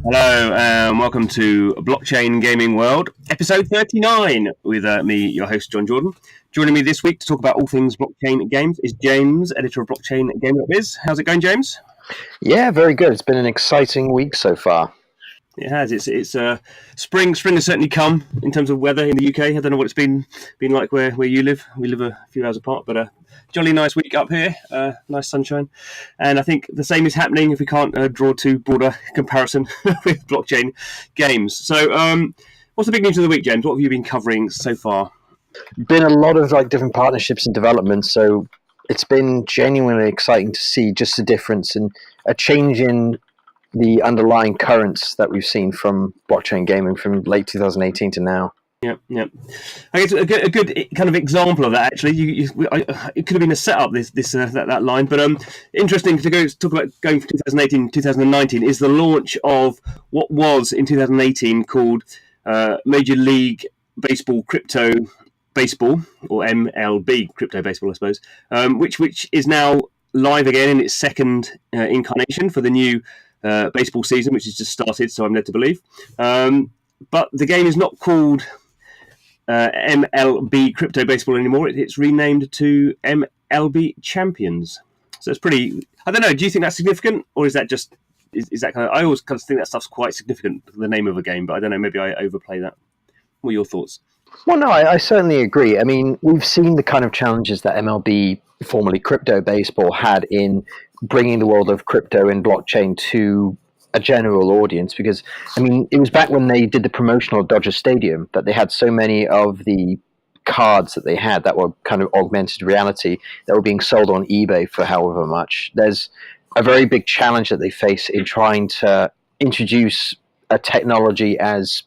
Hello, and welcome to Blockchain Gaming World, episode 39, with me, your host, John Jordan. Joining me this week to talk about all things blockchain games is James, editor of Blockchain Gaming.biz. How's it going, James? Yeah, very good. It's been an exciting week so far. It has. It's spring. Spring has certainly come in terms of weather in the UK. I don't know what it's been like where you live. We live a few hours apart, but jolly nice week up here. Nice sunshine, and I think the same is happening if we can't draw too broader comparison with blockchain games. So, what's the big news of the week, James? What have you been covering so far? Been a lot of different partnerships and developments, so it's been genuinely exciting to see just the difference and a change in the underlying currents that we've seen from blockchain gaming from late 2018 to now. Yeah. I guess a good kind of example of that, actually. It could have been a setup, that line, but interesting to talk about going from 2018 to 2019 is the launch of what was in 2018 called Major League Baseball Crypto Baseball, or MLB Crypto Baseball, I suppose, which is now live again in its second incarnation for the new baseball season, which has just started, so I'm led to believe. But the game is not called MLB Crypto Baseball anymore. It's renamed to MLB Champions. So it's pretty. I don't know. Do you think that's significant, or is that just is that kind of? I always kind of think that stuff's quite significant, the name of a game, but I don't know. Maybe I overplay that. What are your thoughts? Well, no, I certainly agree. I mean, we've seen the kind of challenges that MLB, formerly Crypto Baseball, had in bringing the world of crypto and blockchain to a general audience, because I mean it was back when they did the promotional Dodger Stadium that they had so many of the cards that they had that were kind of augmented reality that were being sold on eBay for however much. There's a very big challenge that they face in trying to introduce a technology as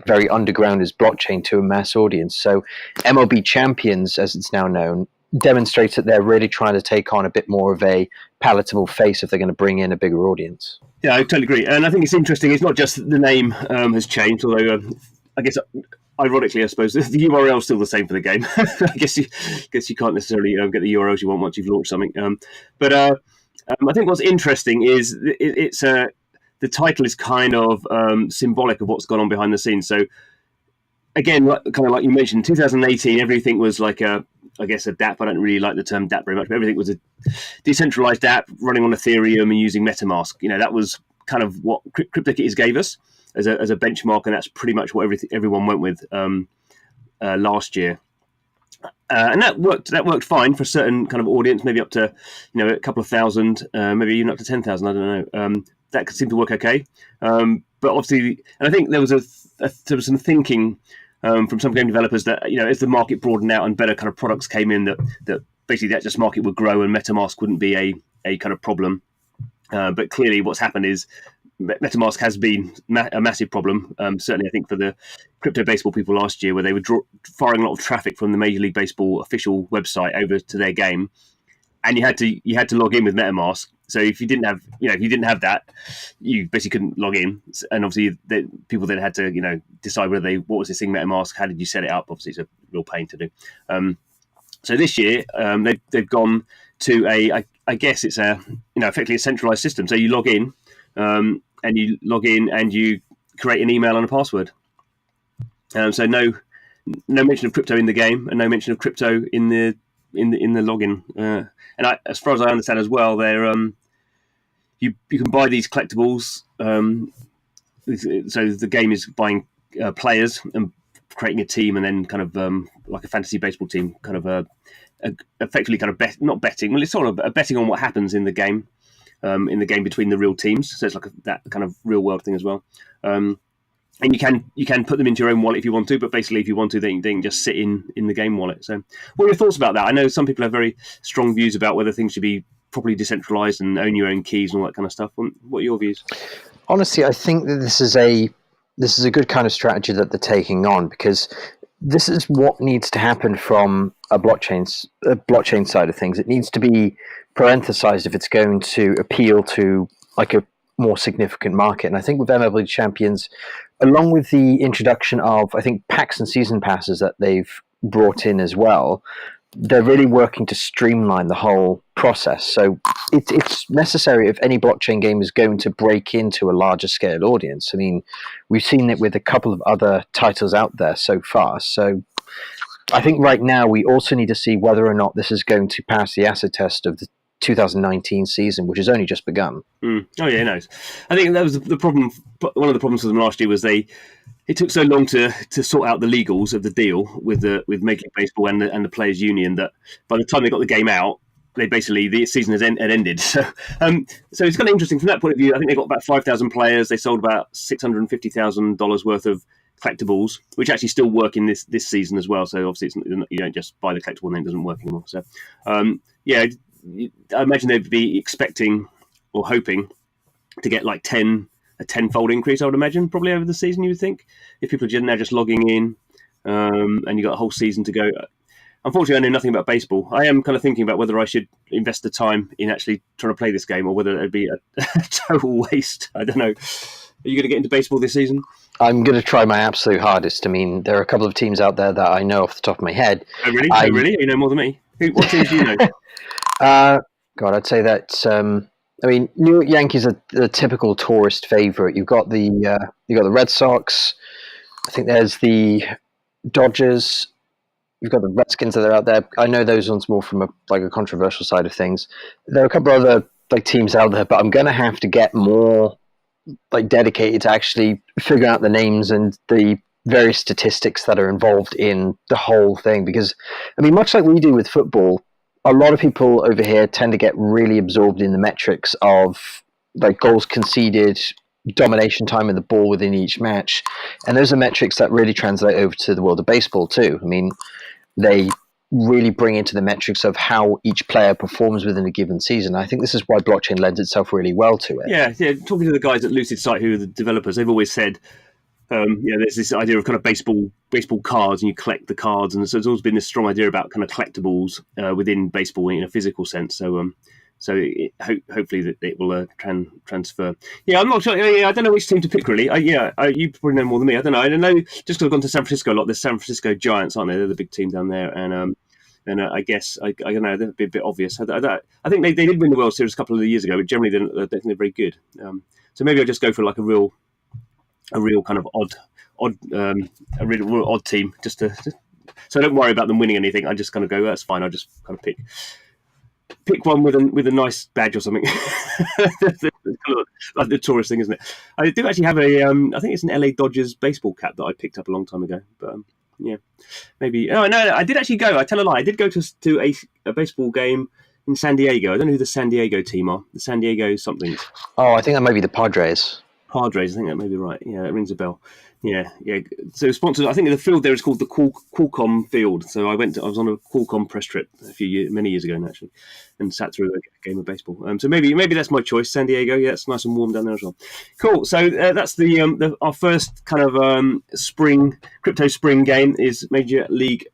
very underground as blockchain to a mass audience. So MLB Champions, as it's now known, demonstrates that they're really trying to take on a bit more of a palatable face if they're going to bring in a bigger audience. Yeah, I totally agree. And I think it's interesting. It's not just the name has changed, although I guess, ironically, I suppose, the URL is still the same for the game. I guess you can't necessarily get the URLs you want once you've launched something. But I think what's interesting is it's the title is kind of symbolic of what's gone on behind the scenes. So, again, kind of like you mentioned, 2018, everything was like a dApp. I don't really like the term dApp very much, but everything was a decentralized dApp running on Ethereum and using MetaMask. That was kind of what CryptoKitties gave us as a benchmark, and that's pretty much what everyone went with last year. And that worked fine for a certain kind of audience, maybe up to a couple of thousand, maybe even up to 10,000. I don't know. That could seem to work okay, but obviously, and I think there was some thinking from some game developers that as the market broadened out and better kind of products came in, that basically that just market would grow and MetaMask wouldn't be a kind of problem. But clearly, what's happened is MetaMask has been a massive problem. Certainly, I think for the Crypto Baseball people last year, where they were firing a lot of traffic from the Major League Baseball official website over to their game, and you had to log in with MetaMask. So if you didn't have that, you basically couldn't log in. And obviously, people then had to decide what was this thing MetaMask? How did you set it up? Obviously, it's a real pain to do. So this year, they've gone to I guess it's effectively a centralized system. So you log in, and you create an email and a password. So no mention of crypto in the game, and no mention of crypto in the login. And as far as I understand as well, they're you can buy these collectibles. So the game is buying players and creating a team, and then kind of like a fantasy baseball team, kind of effectively kind of not betting. Well, it's sort of betting on what happens in the game between the real teams. So it's like that kind of real world thing as well. And you can put them into your own wallet if you want to, but basically if you want to, they can just sit in the game wallet. So what are your thoughts about that? I know some people have very strong views about whether things should be properly decentralized and own your own keys and all that kind of stuff. What are your views? Honestly, I think that this is a good kind of strategy that they're taking on, because this is what needs to happen from a blockchain side of things. It needs to be parenthesized if it's going to appeal to like a more significant market. And I think with MLB Champions, along with the introduction of, I think, packs and season passes that they've brought in as well, they're really working to streamline the whole process. So it's necessary if any blockchain game is going to break into a larger scale audience. I mean, we've seen it with a couple of other titles out there so far. So I think right now we also need to see whether or not this is going to pass the acid test of the 2019 season, which has only just begun. Oh yeah, no. I think that was the problem. One of the problems for them last year was it took so long to sort out the legals of the deal with Major League Baseball and the players' union that by the time they got the game out, the season had ended. So it's kind of interesting from that point of view. I think they got about 5,000 players. They sold about $650,000 worth of collectibles, which actually still work in this season as well. So obviously you don't just buy the collectible and then it doesn't work anymore. So yeah, I imagine they'd be expecting or hoping to get like a tenfold increase. I would imagine probably over the season. You would think if people are now just logging in, and you got a whole season to go. Unfortunately, I know nothing about baseball. I am kind of thinking about whether I should invest the time in actually trying to play this game or whether it'd be a total waste. I don't know. Are you going to get into baseball this season? I'm going to try my absolute hardest. I mean, there are a couple of teams out there that I know off the top of my head. Oh, really? Really? You know more than me? What teams do you know? God, I'd say that. I mean, New York Yankees are the typical tourist favorite. You've got the Red Sox. I think there's the Dodgers. You've got the Redskins that are out there. I know those ones more from a controversial side of things. There are a couple of other teams out there, but I'm going to have to get more dedicated to actually figure out the names and the various statistics that are involved in the whole thing. Because, I mean, much like we do with football, a lot of people over here tend to get really absorbed in the metrics of goals conceded, domination time of the ball within each match. And those are metrics that really translate over to the world of baseball too. I mean, they really bring into the metrics of how each player performs within a given season. I think this is why blockchain lends itself really well to it. Yeah. Talking to the guys at Lucid Site, who are the developers, they've always said, there's this idea of kind of baseball cards, and you collect the cards, and so there's always been this strong idea about kind of collectibles within baseball in a physical sense. So, hopefully that it will transfer. Yeah, I'm not sure. Yeah, I don't know which team to pick really. You probably know more than me. I don't know. I don't know. Just because I've gone to San Francisco a lot. There's San Francisco Giants, aren't they? They're the big team down there, and I guess I don't know. They'd be a bit obvious. I think they did win the World Series a couple of years ago, but generally they're definitely very good. So maybe I'll just go for a real kind of a real odd team, just so I don't worry about them winning anything. I just kind of go, that's fine. I'll just kind of pick one with a nice badge or something. Like the tourist thing, isn't it? I do actually have I think it's an LA Dodgers baseball cap that I picked up a long time ago, but yeah, maybe. Oh no, I did actually go. I tell a lie. I did go to a baseball game in San Diego. I don't know who the San Diego team are. The San Diego something. Oh, I think that might be the Padres. I think that may be right. Yeah, that rings a bell. Yeah. So sponsored. I think the field there is called the Qualcomm Field. So I was on a Qualcomm press trip many years ago, actually, and sat through a game of baseball. So maybe that's my choice. San Diego. Yeah, it's nice and warm down there as well. Cool. So that's our first kind of crypto spring game is Major League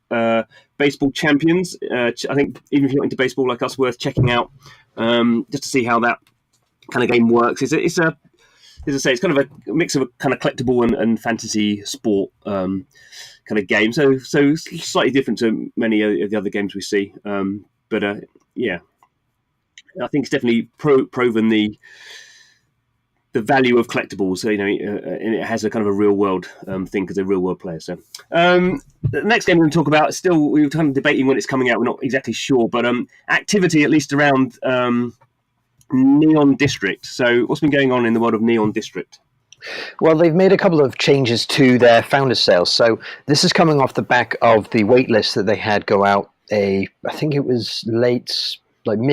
Baseball Champions. I think even if you're not into baseball like us, worth checking out just to see how that kind of game works. As I say, it's kind of a mix of a kind of collectible and fantasy sport kind of game. So slightly different to many of the other games we see. But yeah, I think it's definitely proven the value of collectibles. And it has a kind of a real world thing because they're real world players. So the next game we're going to talk about, still we were kind of debating when it's coming out. We're not exactly sure, but activity at least around Neon District. So what's been going on in the world of Neon District? Well, they've made a couple of changes to their founders sales. So this is coming off the back of the waitlist that they had go out I think it was mid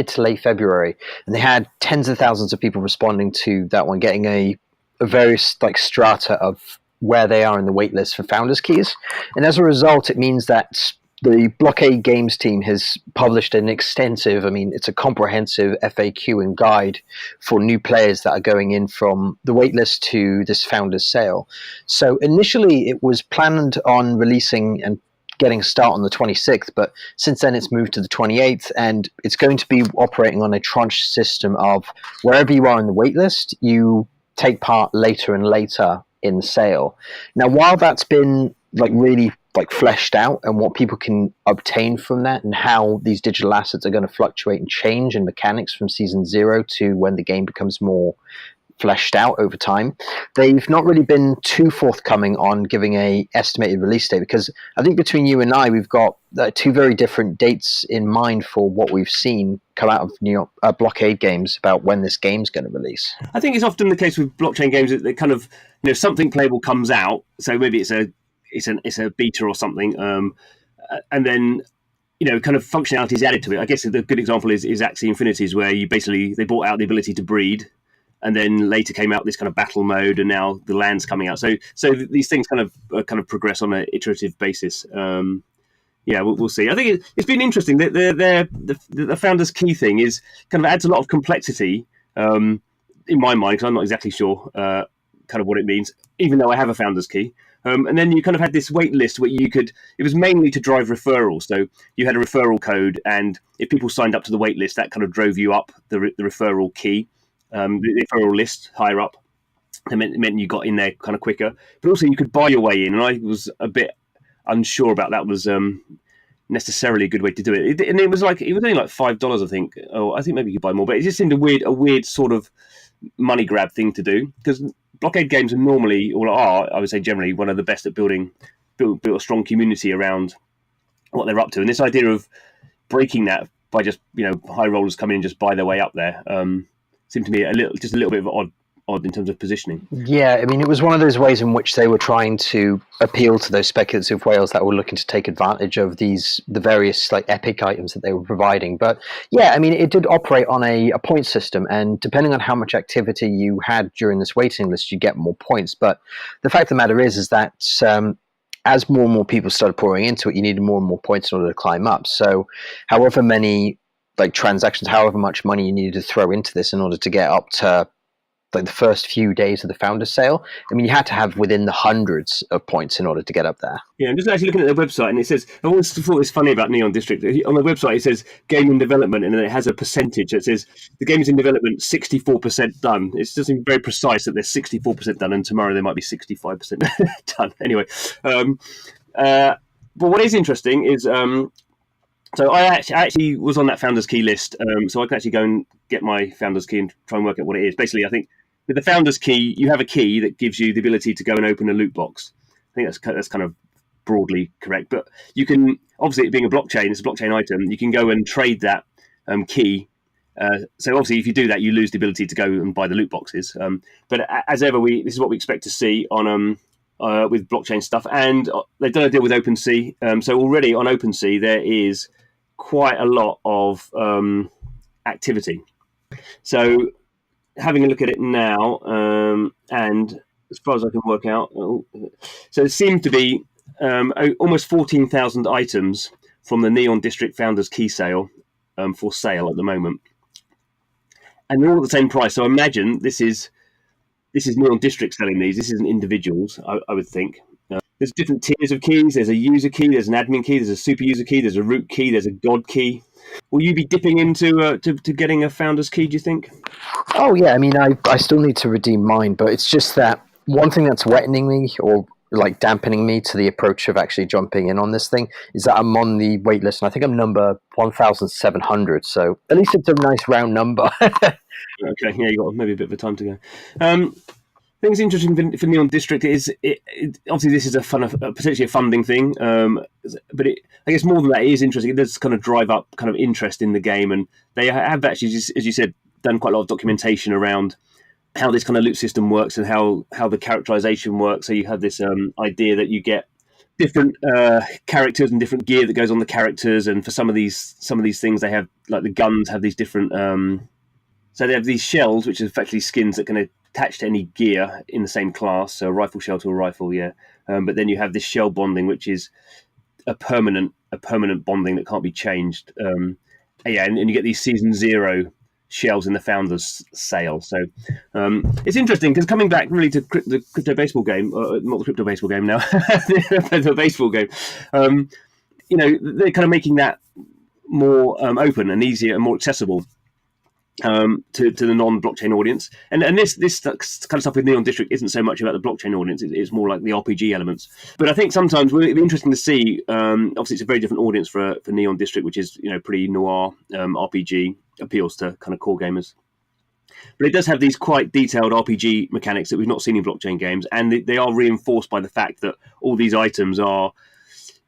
to late February, and they had tens of thousands of people responding to that one, getting a various strata of where they are in the waitlist for founders keys. And as a result, it means that the Blockade Games team has published an extensive, it's a comprehensive FAQ and guide for new players that are going in from the waitlist to this founder's sale. So initially it was planned on releasing and getting a start on the 26th, but since then it's moved to the 28th, and it's going to be operating on a tranche system of wherever you are in the waitlist, you take part later and later in the sale. Now, while that's been really like fleshed out, and what people can obtain from that, and how these digital assets are going to fluctuate and change in mechanics from season 0 to when the game becomes more fleshed out over time. They've not really been too forthcoming on giving a estimated release date, because I think between you and I, we've got two very different dates in mind for what we've seen come out of New York blockade games about when this game's going to release. I think it's often the case with blockchain games that they kind of, something playable comes out. So maybe it's a beta or something, and then kind of functionality is added to it. I guess the good example is Axie Infinities, where they brought out the ability to breed, and then later came out this kind of battle mode, and now the land's coming out. So these things kind of progress on an iterative basis. We'll see. I think it's been interesting. The founder's key thing is kind of adds a lot of complexity in my mind, because I'm not exactly sure kind of what it means, even though I have a founder's key. And then you kind of had this wait list where it was mainly to drive referrals. So you had a referral code, and if people signed up to the wait list, that kind of drove you up the referral key. The referral list higher up. It meant you got in there kind of quicker, but also you could buy your way in, and I was a bit unsure about that was necessarily a good way to do it. And it was only like $5, I think. Oh, I think maybe you could buy more, but it just seemed a weird sort of money grab thing to do, because blockade games are normally, or are, I would say generally, one of the best at build a strong community around what they're up to, and this idea of breaking that by just high rollers come in and just buy their way up there. Seemed to me a little bit of odd in terms of positioning. Yeah, I mean, it was one of those ways in which they were trying to appeal to those speculative whales that were looking to take advantage of the various like epic items that they were providing. But yeah, I mean, it did operate on a point system, and depending on how much activity you had during this waiting list, you get more points. But the fact of the matter is that as more and more people started pouring into it, you needed more and more points in order to climb up. So however many transactions, however much money you needed to throw into this in order to get up to the first few days of the founder's sale, I mean, you had to have within the hundreds of points in order to get up there. Yeah, I'm just actually looking at their website, and it says, I always thought it's funny about Neon District. On the website, it says game in development, and then it has a percentage that says the game is in development 64% done. It's just very precise that they're 64% done, and tomorrow they might be 65% done. Anyway, but what is interesting is so I actually was on that founder's key list, so I can actually go and get my founder's key and try and work out what it is. Basically, I think with the founder's key, you have a key that gives you the ability to go and open a loot box. I think that's kind of broadly correct. But you can, obviously, it being a blockchain, it's a blockchain item, you can go and trade that key. So obviously, if you do that, you lose the ability to go and buy the loot boxes. But as ever, this is what we expect to see on with blockchain stuff. And they've done a deal with OpenSea. So already on OpenSea, there is quite a lot of activity. So having a look at it now, and as far as I can work out, so it seemed to be almost 14,000 items from the Neon District Founders Key Sale for sale at the moment, and they're all at the same price. So I imagine this is Neon District selling these. This isn't individuals, I would think. There's different tiers of keys. There's a user key, there's an admin key, there's a super user key, there's a root key, there's a god key. Will you be dipping into to getting a founder's key, do you think? Oh, yeah. I mean, I still need to redeem mine, but it's just that one thing that's wetting me or dampening me to the approach of actually jumping in on this thing is that I'm on the wait list, and I think I'm number 1,700. So at least it's a nice round number. Okay, yeah, you got maybe a bit of a time to go. I think it's interesting for Neon District is obviously this is potentially a funding thing, but I guess more than that, it is interesting. It does kind of drive up kind of interest in the game, and they have actually, as you said, done quite a lot of documentation around how this kind of loot system works and how the characterization works. So you have this idea that you get different characters and different gear that goes on the characters, and for some of these things, they have like the guns have these different. So they have these shells, which are effectively skins that can attach to any gear in the same class. So a rifle shell to a rifle, yeah. But then you have this shell bonding, which is a permanent bonding that can't be changed. And you get these season 0 shells in the founders sale. So it's interesting because coming back really to the crypto baseball game, not the crypto baseball game now, the baseball game. They're kind of making that more open and easier and more accessible. to the non-blockchain audience. And this kind of stuff with Neon District isn't so much about the blockchain audience; it's more like the RPG elements. But I think sometimes it'd be interesting to see. Obviously, it's a very different audience for Neon District, which is pretty noir RPG, appeals to kind of core gamers. But it does have these quite detailed RPG mechanics that we've not seen in blockchain games, and they are reinforced by the fact that all these items are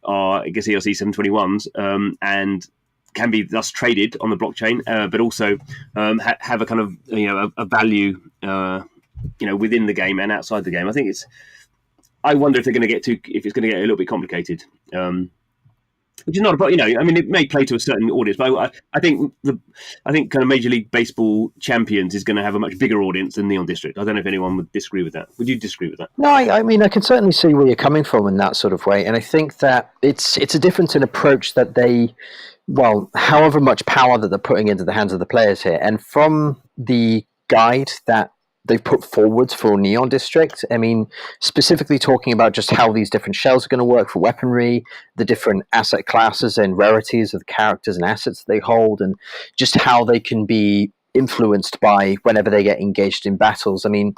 I guess ERC 721s, and can be thus traded on the blockchain, but also have a kind of a value within the game and outside the game. I think I wonder if they're going to if it's going to get a little bit complicated. Which is not about I mean, it may play to a certain audience, but I think kind of Major League Baseball Champions is going to have a much bigger audience than Neon District. I don't know if anyone would disagree with that. Would you disagree with that? No, I mean, I can certainly see where you're coming from in that sort of way, and I think that it's a difference in approach that however much power that they're putting into the hands of the players here, and from the guide that they've put forwards for Neon District, I mean, specifically talking about just how these different shells are going to work for weaponry, the different asset classes and rarities of the characters and assets that they hold, and just how they can be influenced by whenever they get engaged in battles. I mean,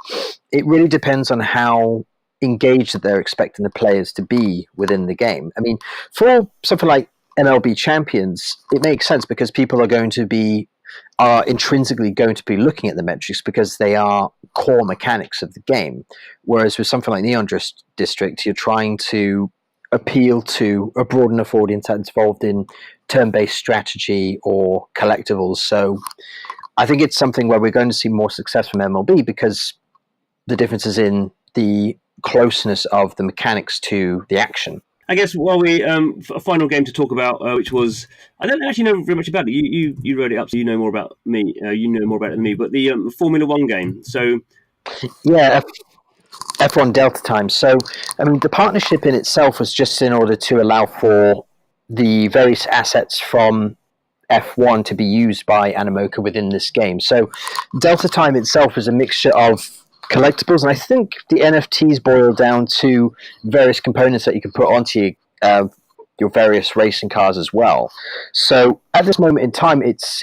it really depends on how engaged they're expecting the players to be within the game. I mean, for something like MLB Champions, it makes sense because people are intrinsically going to be looking at the metrics because they are core mechanics of the game. Whereas with something like Neon District, you're trying to appeal to a broad enough audience that's involved in turn-based strategy or collectibles. So I think it's something where we're going to see more success from MLB because the difference is in the closeness of the mechanics to the action. I guess while we a final game to talk about, which was I don't actually know very much about it. You wrote it up, so you know more about me. You know more about it than me. But the Formula One game. So yeah, F1 Delta Time. So I mean, the partnership in itself was just in order to allow for the various assets from F1 to be used by Animoca within this game. So Delta Time itself is a mixture of collectibles, and I think the NFTs boil down to various components that you can put onto your various racing cars as well. So at this moment in time, it's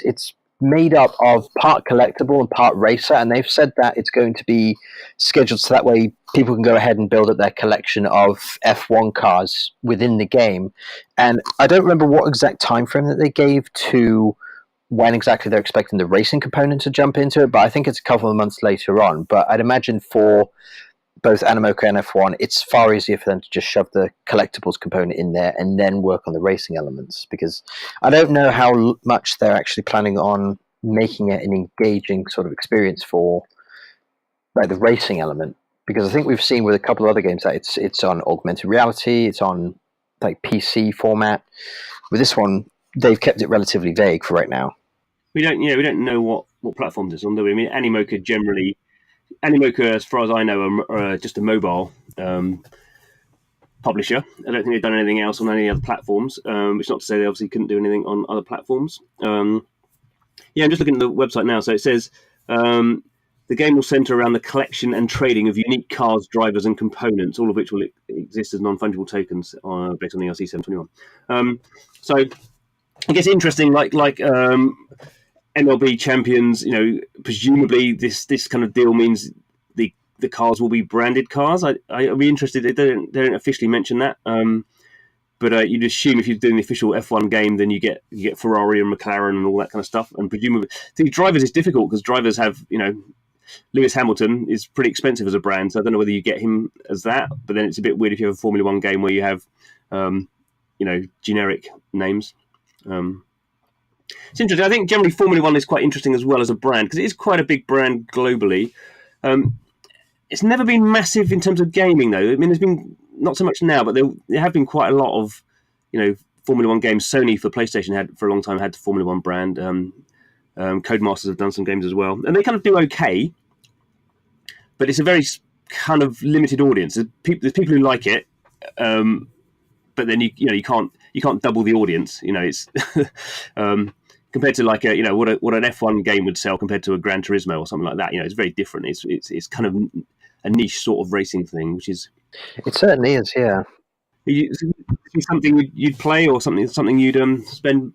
made up of part collectible and part racer, and they've said that it's going to be scheduled so that way people can go ahead and build up their collection of F1 cars within the game. And I don't remember what exact time frame that they gave to when exactly they're expecting the racing component to jump into it, but I think it's a couple of months later on. But I'd imagine for both Animoca and F1, it's far easier for them to just shove the collectibles component in there and then work on the racing elements, because I don't know how much they're actually planning on making it an engaging sort of experience for the racing element, because I think we've seen with a couple of other games that it's on augmented reality, it's on PC format. With this one, they've kept it relatively vague for right now. We don't know what platforms it's on, do we? I mean, Animoca, as far as I know, are just a mobile publisher. I don't think they've done anything else on any other platforms. Which is not to say they obviously couldn't do anything on other platforms. I'm just looking at the website now. So it says the game will center around the collection and trading of unique cars, drivers, and components, all of which will exist as non-fungible tokens based on the ERC 721. So I guess interesting, like MLB Champions, presumably this kind of deal means the cars will be branded cars. I'd be interested. They don't officially mention that, but you'd assume if you're doing the official F1 game, then you get Ferrari and McLaren and all that kind of stuff. And presumably, the drivers is difficult because drivers have Lewis Hamilton is pretty expensive as a brand, so I don't know whether you get him as that. But then it's a bit weird if you have a Formula One game where you have generic names. It's interesting. I think generally Formula One is quite interesting as well as a brand because it is quite a big brand globally. It's never been massive in terms of gaming, though. I mean, there's been not so much now, but there have been quite a lot of Formula One games. Sony for PlayStation had for a long time had the Formula One brand. Codemasters have done some games as well, and they kind of do okay. But it's a very kind of limited audience. There's people who like it, but then you can't double the audience. It's compared to what an F1 game would sell compared to a Gran Turismo or something like that. It's very different. It's kind of a niche sort of racing thing, which is it certainly is. Yeah, something you'd play or something you'd spend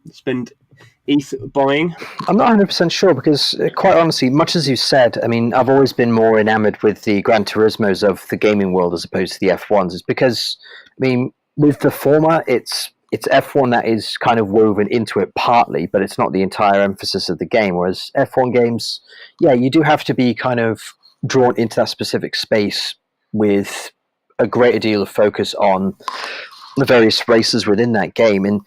ETH buying? I'm not 100% sure because, quite honestly, much as you said, I mean, I've always been more enamored with the Gran Turismos of the gaming world as opposed to the F1s. It's because, I mean, with the former, it's F1 that is kind of woven into it partly, but it's not the entire emphasis of the game. Whereas F1 games, yeah, you do have to be kind of drawn into that specific space with a greater deal of focus on the various races within that game. And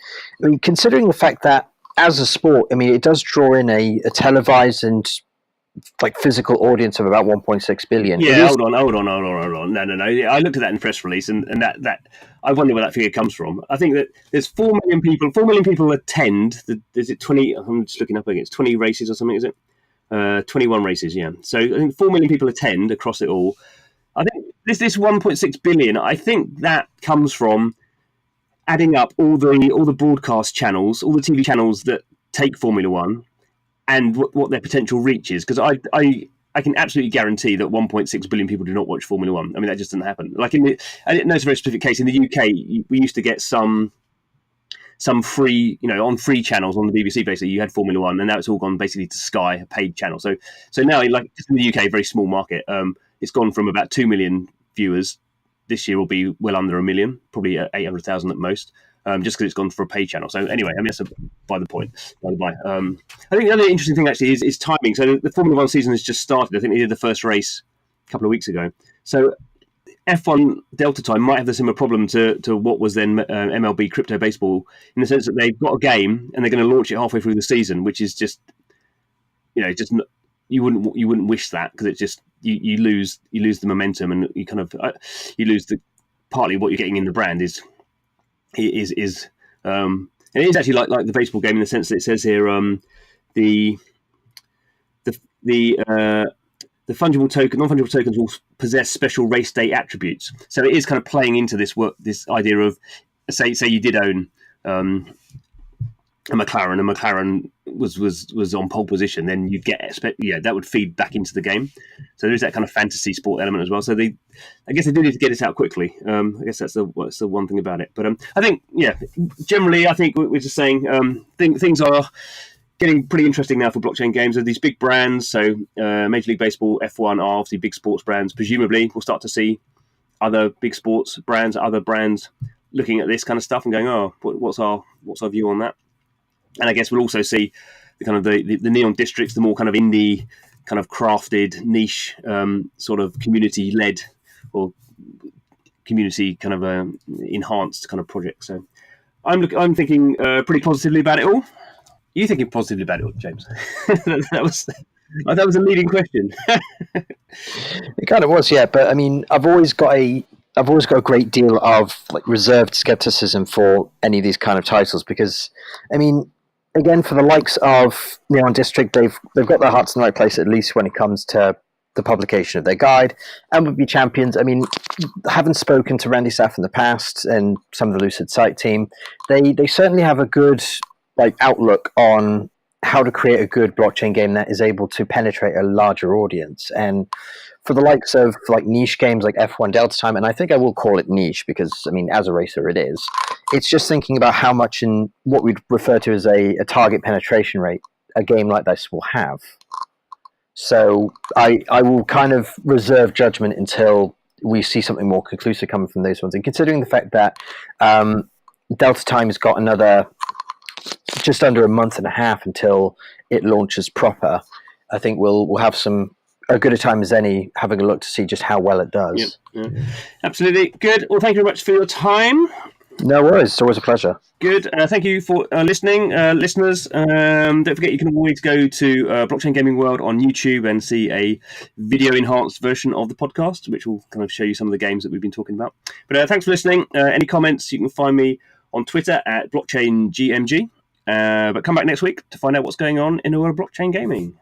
I mean, considering the fact that as a sport, I mean, it does draw in a televised and like physical audience of about 1.6 billion. Yeah, hold on. No. I looked at that in the press release, and that I wonder where that figure comes from. I think that there's 4 million people. 4 million people attend. Is it 20? I'm just looking up again. It's 20 races or something, is it? 21 races, yeah. So I think 4 million people attend across it all. I think this 1.6 billion. I think that comes from adding up all the broadcast channels, all the TV channels that take Formula One, and what their potential reach is. Because I can absolutely guarantee that 1.6 billion people do not watch Formula One. I mean, that just doesn't happen. Like I didn't know it's a very specific case. In the UK, we used to get some free, on free channels on the BBC. Basically, you had Formula One, and now it's all gone basically to Sky, a paid channel. So now, like just in the UK, very small market. It's gone from about 2 million viewers. This year will be well under 1 million, probably 800,000 at most, just because it's gone for a pay channel. So anyway, I mean, that's by the point. By the by, I think the other interesting thing actually is timing. So the Formula One season has just started. I think they did the first race a couple of weeks ago. So F1 Delta time might have the similar problem to what was then MLB Crypto Baseball, in the sense that they've got a game and they're going to launch it halfway through the season, which is just, just you wouldn't wish that, because it's just you lose the momentum, and you kind of you lose the partly what you're getting in the brand is and it is actually like the baseball game in the sense that it says here the non-fungible tokens will possess special race day attributes. So it is kind of playing into this idea of say you did own a McLaren, and McLaren was on pole position, then you'd get that would feed back into the game. So there is that kind of fantasy sport element as well. So I guess they do need to get it out quickly. I guess that's the one thing about it. But I think generally I think we're just saying things are getting pretty interesting now for blockchain games. There are these big brands. So Major League Baseball, F1 are obviously big sports brands. Presumably we'll start to see other big sports brands, other brands looking at this kind of stuff and going, oh, what's our view on that? And I guess we'll also see the kind of the neon districts, the more kind of indie, kind of crafted, niche, sort of community-led or community kind of enhanced kind of projects. So I'm thinking pretty positively about it all. Are you thinking positively about it all, James? that was a leading question. It kind of was, yeah. But I mean, I've always got a great deal of like reserved skepticism for any of these kind of titles, because I mean, again, for the likes of Neon District, they've got their hearts in the right place, at least when it comes to the publication of their guide. MLB Champions, I mean, having spoken to Randy Saff in the past and some of the Lucid site team, they certainly have a good outlook on how to create a good blockchain game that is able to penetrate a larger audience. And for the likes of niche games like F1 Delta Time, and I think I will call it niche because, I mean, as a racer it is, it's just thinking about how much in what we'd refer to as a target penetration rate a game like this will have. So I will kind of reserve judgment until we see something more conclusive coming from those ones. And considering the fact that Delta Time has got another just under a month and a half until it launches proper, I think we'll have a good a time as any having a look to see just how well it does. Yep. Absolutely. Good. Well, thank you very much for your time. No worries. It's always a pleasure. Good. Thank you for listening, listeners. Don't forget, you can always go to Blockchain Gaming World on YouTube and see a video-enhanced version of the podcast, which will kind of show you some of the games that we've been talking about. But thanks for listening. Any comments, you can find me on Twitter at BlockchainGMG. But come back next week to find out what's going on in the world of blockchain gaming.